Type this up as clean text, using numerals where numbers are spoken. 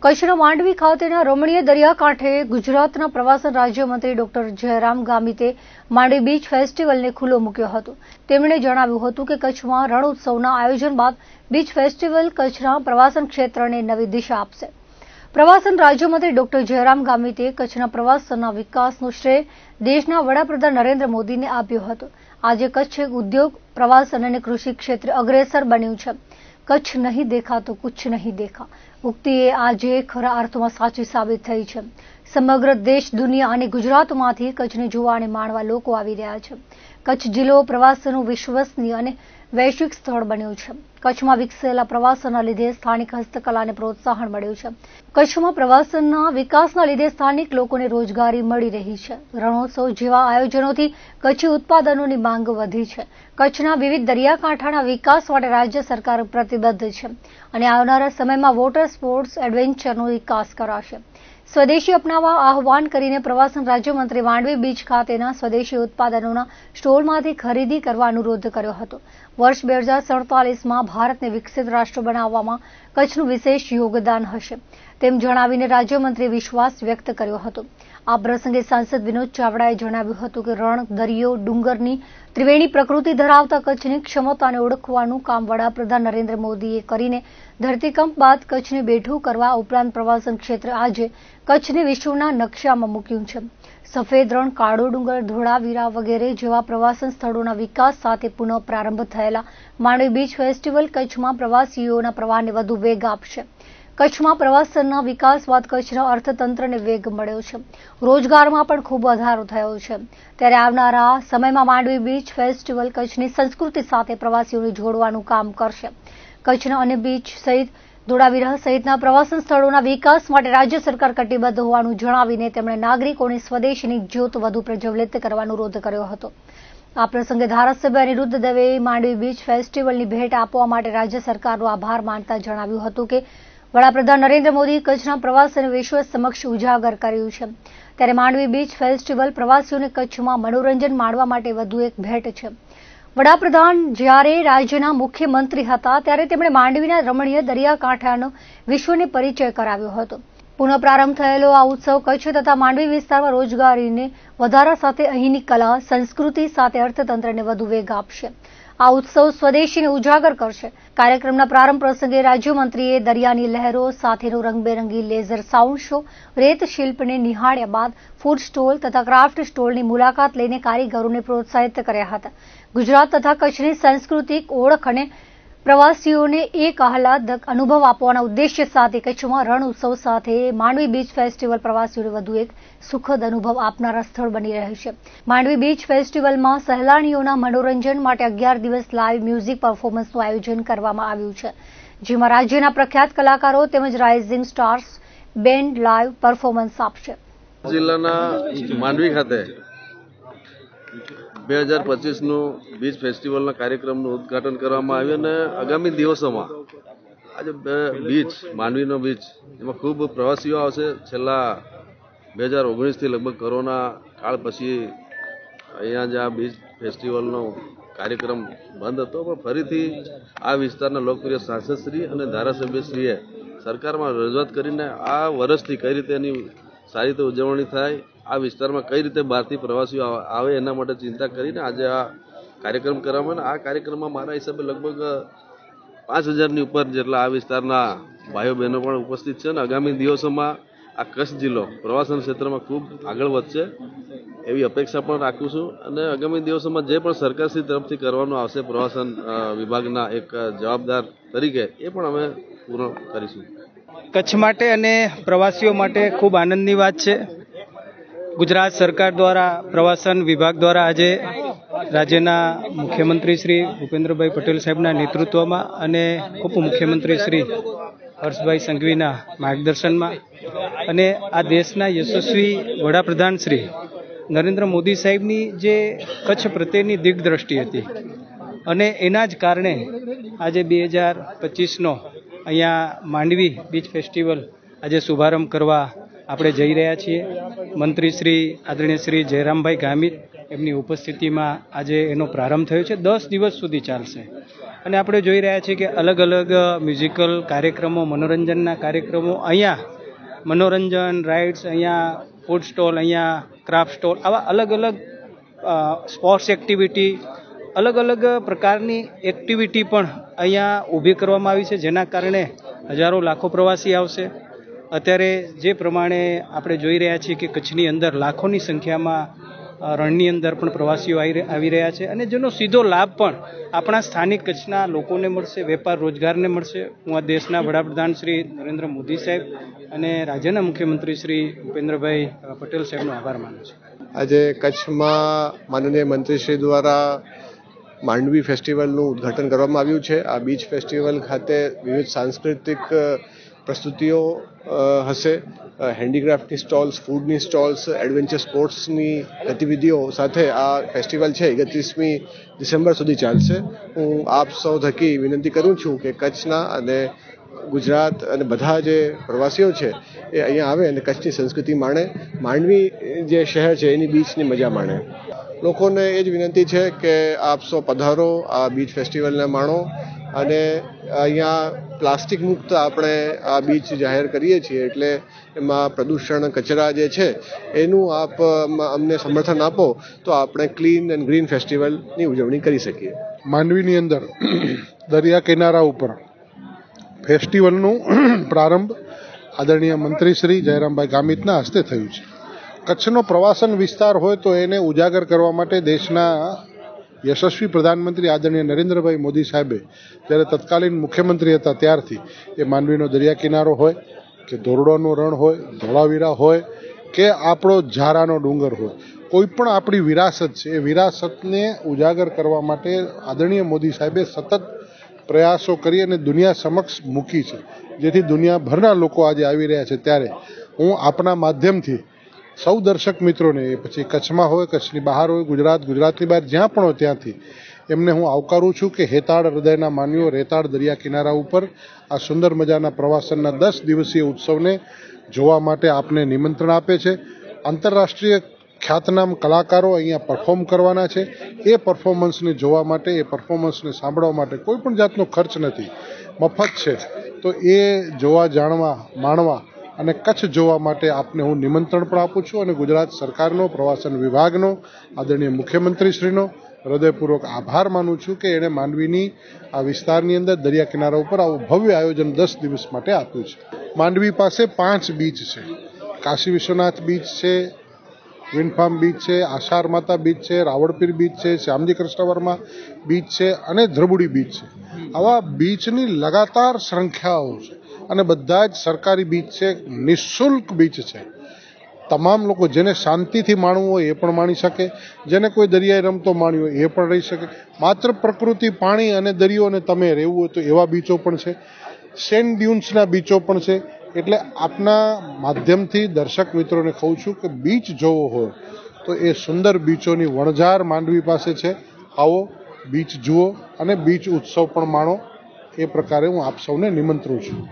કચ્છના માંડવી ખાતેના રમણીય દરિયાકાંઠે ગુજરાતના પ્રવાસન રાજ્યમંત્રી ડોક્ટર જયરામ ગામિતે માંડવી બીચ ફેસ્ટિવલને ખુલ્લો મૂક્યો હતો। તેમણે જણાવ્યું હતું કે કચ્છમાં રણ ઉત્સવના આયોજન બાદ બીચ ફેસ્ટિવલ કચ્છના પ્રવાસન ક્ષેત્રને નવી દિશા આપશે। પ્રવાસન રાજ્યમંત્રી ડોક્ટર જયરામ ગામિતે કચ્છના પ્રવાસનના વિકાસનો શ્રેય દેશના વડાપ્રધાન નરેન્દ્ર મોદીને આપ્યો હતો। આજે કચ્છ ઉદ્યોગ, પ્રવાસન અને કૃષિ ક્ષેત્રે અગ્રેસર બન્યું છે। કચ્છ નહીં દેખા તો કુછ નહીં દેખા ઉક્તિ એ આજે ખરા અર્થમાં સાચી સાબિત થઈ છે। સમગ્ર દેશ, દુનિયા અને ગુજરાતમાંથી કચ્છને જોવા અને માણવા લોકો આવી રહ્યા છે। કચ્છ જિલ્લો પ્રવાસનનું વિશ્વસનીય અને વૈશ્વિક સ્થળ બન્યું છે। કચ્છમાં વિકસેલા પ્રવાસનના લીધે સ્થાનિક હસ્તકલાને પ્રોત્સાહન મળ્યું છે। કચ્છમાં પ્રવાસનના વિકાસના લીધે સ્થાનિક લોકોને રોજગારી મળી રહી છે। રણોત્સવ જેવા આયોજનોથી કચ્છી ઉત્પાદનોની માંગ વધી છે। કચ્છના વિવિધ દરિયાકાંઠાના વિકાસ માટે રાજ્ય સરકાર પ્રતિબદ્ધ છે અને આવનારા સમયમાં વોટર સ્પોર્ટ્સ એડવેન્ચરનો વિકાસ કરાશે। સ્વદેશી અપનાવવા આહવાન કરીને પ્રવાસન રાજ્યમંત્રી માંડવી બીચ ખાતેના સ્વદેશી ઉત્પાદનોના સ્ટોલમાંથી ખરીદી કરવા અનુરોધ કર્યો હતો। વર્ષ 2047માં ભારતને વિકસિત રાષ્ટ્ર બનાવવામાં કચ્છનું વિશેષ યોગદાન હશે તેમ જણાવીને રાજ્યમંત્રીએ વિશ્વાસ વ્યક્ત કર્યો હતો। આ પ્રસંગે સાંસદ વિનોદ ચાવડાએ જણાવ્યું હતું કે રણ, દરિયો, ડુંગરની ત્રિવેણી પ્રકૃતિ ધરાવતા કચ્છની ક્ષમતાને ઓળખવાનું કામ વડાપ્રધાન નરેન્દ્ર મોદીએ કરીને ધરતીકંપ બાદ કચ્છને બેઠું કરવા ઉપરાંત પ્રવાસન ક્ષેત્રે આજે કચ્છને વિશ્વના નકશામાં મૂક્યું છે। સફેદ રણ, કાળો ડુંગર, ધોળાવીરા વગેરે જેવા પ્રવાસન સ્થળોના વિકાસ સાથે પુનઃ પ્રારંભ થયેલા માંડવી બીચ ફેસ્ટિવલ કચ્છમાં પ્રવાસીઓના પ્રવાહને વધુ વેગ આપશે। કચ્છમાં પ્રવાસનના વિકાસ બાદ કચ્છના અર્થતંત્રને વેગ મળ્યો છે। રોજગારમાં પણ ખૂબ વધારો થયો છે। ત્યારે આવનારા સમયમાં માંડવી બીચ ફેસ્ટિવલ કચ્છની સંસ્કૃતિ સાથે પ્રવાસીઓને જોડવાનું કામ કરશે। કચ્છના અન્ય બીચ સહિત ધોળાવીરા સહિતના પ્રવાસન સ્થળોના વિકાસ માટે રાજ્ય સરકાર કટિબદ્ધ હોવાનું જણાવીને તેમણે નાગરિકોને સ્વદેશની જ્યોત વધુ પ્રજ્વલિત કરવાનો અનુરોધ કર્યો હતો। આ પ્રસંગે ધારાસભ્ય અનિરુદ્ધ દવેએ માંડવી બીચ ફેસ્ટિવલની ભેટ આપવા માટે રાજ્ય સરકારનો આભાર માનતા જણાવ્યું હતું કે વડાપ્રધાન નરેન્દ્ર મોદી કચ્છના પ્રવાસનને વિશ્વ સમક્ષ ઉજાગર કર્યું છે। ત્યારે માંડવી બીચ ફેસ્ટિવલ પ્રવાસીઓને કચ્છમાં મનોરંજન માણવા માટે વધુ એક ભેટ છે। વડાપ્રધાન જ્યારે રાજ્યના મુખ્યમંત્રી હતા ત્યારે તેમણે માંડવીના રમણીય દરિયાકાંઠાનો વિશ્વને પરિચય કરાવ્યો હતો। પુનઃ પ્રારંભ થયેલો આ ઉત્સવ કચ્છ તથા માંડવી વિસ્તારમાં રોજગારીને વધારા સાથે અહીંની કલા, સંસ્કૃતિ સાથે અર્થતંત્રને વધુ વેગ આપશે। આ ઉત્સવ સ્વદેશીને ઉજાગર કરશે। કાર્યક્રમના પ્રારંભ પ્રસંગે રાજ્યમંત્રીએ દરિયાની લહેરો સાથેનો રંગબેરંગી લેઝર સાઉન્ડ શો, રેત શિલ્પને નિહાળ્યા બાદ ફૂડ સ્ટોલ તથા ક્રાફ્ટ સ્ટોલની મુલાકાત લઈને કારીગરોને પ્રોત્સાહિત કર્યા હતા। ગુજરાત તથા કચ્છની સાંસ્કૃતિક ઓળખ અને પ્રવાસીઓને એક આહલાદક અનુભવ આપવાના ઉદ્દેશ્ય સાથે કચ્છમાં રણ ઉત્સવ સાથે માંડવી બીચ ફેસ્ટિવલ પ્રવાસીઓને વધુ એક સુખદ અનુભવ આપનારા સ્થળ બની રહેશે। માંડવી બીચ ફેસ્ટિવલમાં સહેલાણીઓના મનોરંજન માટે 11 દિવસ લાઇવ મ્યુઝિક પરફોર્મન્સનું આયોજન કરવામાં આવ્યું છે, જેમાં રાજ્યના પ્રખ્યાત કલાકારો તેમજ rising stars band live performance આપશે। જિલ્લાના માંડવી ખાતે 2025નું બીચ ફેસ્ટિવલના કાર્યક્રમનું ઉદ્ઘાટન કરવામાં આવ્યું અને આગામી દિવસોમાં આજે બીચ, માંડવીનો બીચ એમાં ખૂબ પ્રવાસીઓ આવશે। છેલ્લા 2019થી લગભગ કોરોના કાળ પછી અહીંયા જ આ બીચ ફેસ્ટિવલનો કાર્યક્રમ બંધ હતો, પણ ફરીથી આ વિસ્તારના લોકપ્રિય સાંસદશ્રી અને ધારાસભ્યશ્રીએ સરકારમાં રજૂઆત કરીને આ વર્ષથી કઈ રીતે એની સારી રીતે ઉજવણી થાય, આ વિસ્તારમાં કઈ રીતે બહારથી પ્રવાસીઓ આવે એના માટે ચિંતા કરીને આજે આ કાર્યક્રમ કરવામાં, આ કાર્યક્રમમાં મારા હિસાબે લગભગ 5000ની ઉપર જેટલા આ વિસ્તારના ભાઈઓ બહેનો પણ ઉપસ્થિત છે અને આગામી દિવસોમાં આ કચ્છ જિલ્લો પ્રવાસન ક્ષેત્રમાં ખૂબ આગળ વધશે એવી અપેક્ષા પણ રાખું છું અને આગામી દિવસોમાં જે પણ સરકારશ્રી તરફથી કરવાનું આવશે પ્રવાસન વિભાગના એક જવાબદાર તરીકે એ પણ અમે પૂર્ણ કરીશું। કચ્છ માટે અને પ્રવાસીઓ માટે ખૂબ આનંદની વાત છે। ગુજરાત સરકાર દ્વારા પ્રવાસન વિભાગ દ્વારા આજે રાજ્યના મુખ્યમંત્રી શ્રી ભૂપેન્દ્રભાઈ પટેલ સાહેબના નેતૃત્વમાં અને ઉપમુખ્યમંત્રી શ્રી હર્ષભાઈ સંઘવીના માર્ગદર્શનમાં અને આ દેશના યશસ્વી વડાપ્રધાન શ્રી નરેન્દ્ર મોદી સાહેબની જે કચ્છ પ્રત્યેની દિગ્દ્રષ્ટિ હતી અને એના જ કારણે આજે 2025નો અહીંયા માંડવી બીચ ફેસ્ટિવલ આજે શુભારંભ કરવા આપણે જઈ રહ્યા છીએ। મંત્રી શ્રી આદરણીય શ્રી જયરામભાઈ ગામિત એમની ઉપસ્થિતિમાં આજે એનો પ્રારંભ થયો છે। 10 દિવસ સુધી ચાલશે અને આપણે જોઈ રહ્યા છીએ કે અલગ અલગ મ્યુઝિકલ કાર્યક્રમો, મનોરંજનના કાર્યક્રમો, અહીંયા મનોરંજન રાઇડ્સ, અહીંયા ફૂડ સ્ટોલ, અહીંયા ક્રાફ્ટ સ્ટોલ, આવા અલગ અલગ સ્પોર્ટ્સ એક્ટિવિટી, અલગ અલગ પ્રકારની એક્ટિવિટી પણ અહીંયા ઊભી કરવામાં આવી છે, જેના કારણે હજારો લાખો પ્રવાસી આવશે. અત્યારે જે પ્રમાણે આપણે જોઈ રહ્યા છીએ કે કચ્છની અંદર લાખોની સંખ્યામાં રણની અંદર પણ પ્રવાસીઓ આવી રહ્યા છે, અને જેનો સીધો લાભ પણ આપણા સ્થાનિક કચ્છના લોકોને મળશે, વેપાર રોજગારને મળશે. હું આ દેશના વડાપ્રધાન શ્રી નરેન્દ્ર મોદી સાહેબ અને રાજ્યના મુખ્યમંત્રી શ્રી ભૂપેન્દ્રભાઈ પટેલ સાહેબનો આભાર માનું છું. આજે કચ્છમાં માનનીય મંત્રીશ્રી દ્વારા માંડવી ફેસ્ટિવલનું ઉદ્ઘાટન કરવામાં આવ્યું છે. આ બીચ ફેસ્ટિવલ ખાતે વિવિધ સાંસ્કૃતિક પ્રસ્તુતિઓ હશે, હેન્ડીક્રાફ્ટની સ્ટોલ્સ, ફૂડની સ્ટોલ્સ, એડવેન્ચર સ્પોર્ટ્સની ગતિવિધિઓ સાથે આ ફેસ્ટિવલ છે 31મી ડિસેમ્બર સુધી ચાલશે. હું આપ સૌ થકી વિનંતી કરું છું કે કચ્છના અને ગુજરાત અને બધા જે પ્રવાસીઓ છે એ અહીંયા આવે અને કચ્છની સંસ્કૃતિ માણે, માંડવી જે શહેર છે એની બીચની મજા માણે. લોકોને એ જ વિનંતી છે કે આપ સૌ પધારો, આ બીચ ફેસ્ટિવલને માણો, અને અહીંયા પ્લાસ્ટિક મુક્ત આપણે આ બીચ જાહેર કરીએ છીએ, એટલે એમાં પ્રદૂષણ, કચરા જે છે એનું આપ અમને સમર્થન આપો તો આપણે ક્લીન એન્ડ ગ્રીન ફેસ્ટિવલની ઉજવણી કરી શકીએ. માંડવીની અંદર દરિયા કિનારા ઉપર ફેસ્ટિવલનું પ્રારંભ આદરણીય મંત્રી શ્રી જયરામભાઈ ગામિતના હસ્તે થયું છે. કચ્છનો પ્રવાસન વિસ્તાર હોય તો એને ઉજાગર કરવા માટે દેશના યશસ્વી પ્રધાનમંત્રી આદરણીય નરેન્દ્રભાઈ મોદી સાહેબે જ્યારે તત્કાલીન મુખ્યમંત્રી હતા ત્યારથી એ માંડવીનો દરિયા કિનારો હોય કે ધોરડોનું રણ હોય, ધોળાવીરા હોય કે આપણો ઝારાનો ડુંગર હોય, કોઈ પણ આપણી વિરાસત છે એ વિરાસતને ઉજાગર કરવા માટે આદરણીય મોદી સાહેબે સતત પ્રયાસો કરી અને દુનિયા સમક્ષ મૂકી છે, જેથી દુનિયાભરના લોકો આજે આવી રહ્યા છે. ત્યારે હું આપણા માધ્યમથી સૌ દર્શક મિત્રોને, પછી કચ્છમાં હોય, કચ્છની બહાર હોય, ગુજરાતની બહાર જ્યાં પણ હોય ત્યાંથી એમને હું આવકારું છું કે હેતાળ હૃદયના માનવીઓ રેતાળ દરિયા કિનારા ઉપર આ સુંદર મજાના પ્રવાસનના 10 દિવસીય ઉત્સવને જોવા માટે આપને નિમંત્રણ આપે છે. આંતરરાષ્ટ્રીય ખ્યાતનામ કલાકારો અહીંયા પરફોર્મ કરવાના છે. એ પરફોર્મન્સને જોવા માટે, એ પરફોર્મન્સને સાંભળવા માટે કોઈ પણ જાતનો ખર્ચ નથી, મફત છે. તો એ જોવા, જાણવા, માણવા અને કચ્છ જોવા માટે આપને હું નિમંત્રણ પણ આપું છું, અને ગુજરાત સરકારનો, પ્રવાસન વિભાગનો, આદરણીય મુખ્યમંત્રીશ્રીનો હૃદયપૂર્વક આભાર માનું છું કે એણે માંડવીની આ વિસ્તારની અંદર દરિયા કિનારા ઉપર આવું ભવ્ય આયોજન 10 દિવસ માટે આપ્યું છે. માંડવી પાસે 5 બીચ છે. કાશી વિશ્વનાથ બીચ છે, વિન્ડ ફાર્મ બીચ છે, આશાર માતા બીચ છે, રાવળપીર બીચ છે, શ્યામજી કૃષ્ણ વર્મા બીચ છે અને ધ્રબુડી બીચ છે. આવા બીચની લગાતાર સંખ્યાઓ છે અને બધા જ સરકારી બીચ છે, નિઃશુલ્ક બીચ છે. તમામ લોકો જેને શાંતિથી માણવું હોય એ પણ માણી શકે, જેને કોઈ દરિયાઈ રમતો માણવી હોય એ પણ રહી શકે. માત્ર પ્રકૃતિ, પાણી અને દરિયો અને તમે રહેવું હોય તો એવા બીચો પણ છે. સેન્ડ ડ્યુન્સના બીચો પણ છે. એટલે આપના માધ્યમથી દર્શક મિત્રોને કહું છું કે બીચ જોવો હોય તો એ સુંદર બીચોની વણઝાર માંડવી પાસે છે. આવો, બીચ જુઓ અને બીચ ઉત્સવ પણ માણો. એ પ્રકારે હું આપ સૌને નિમંત્રું છું.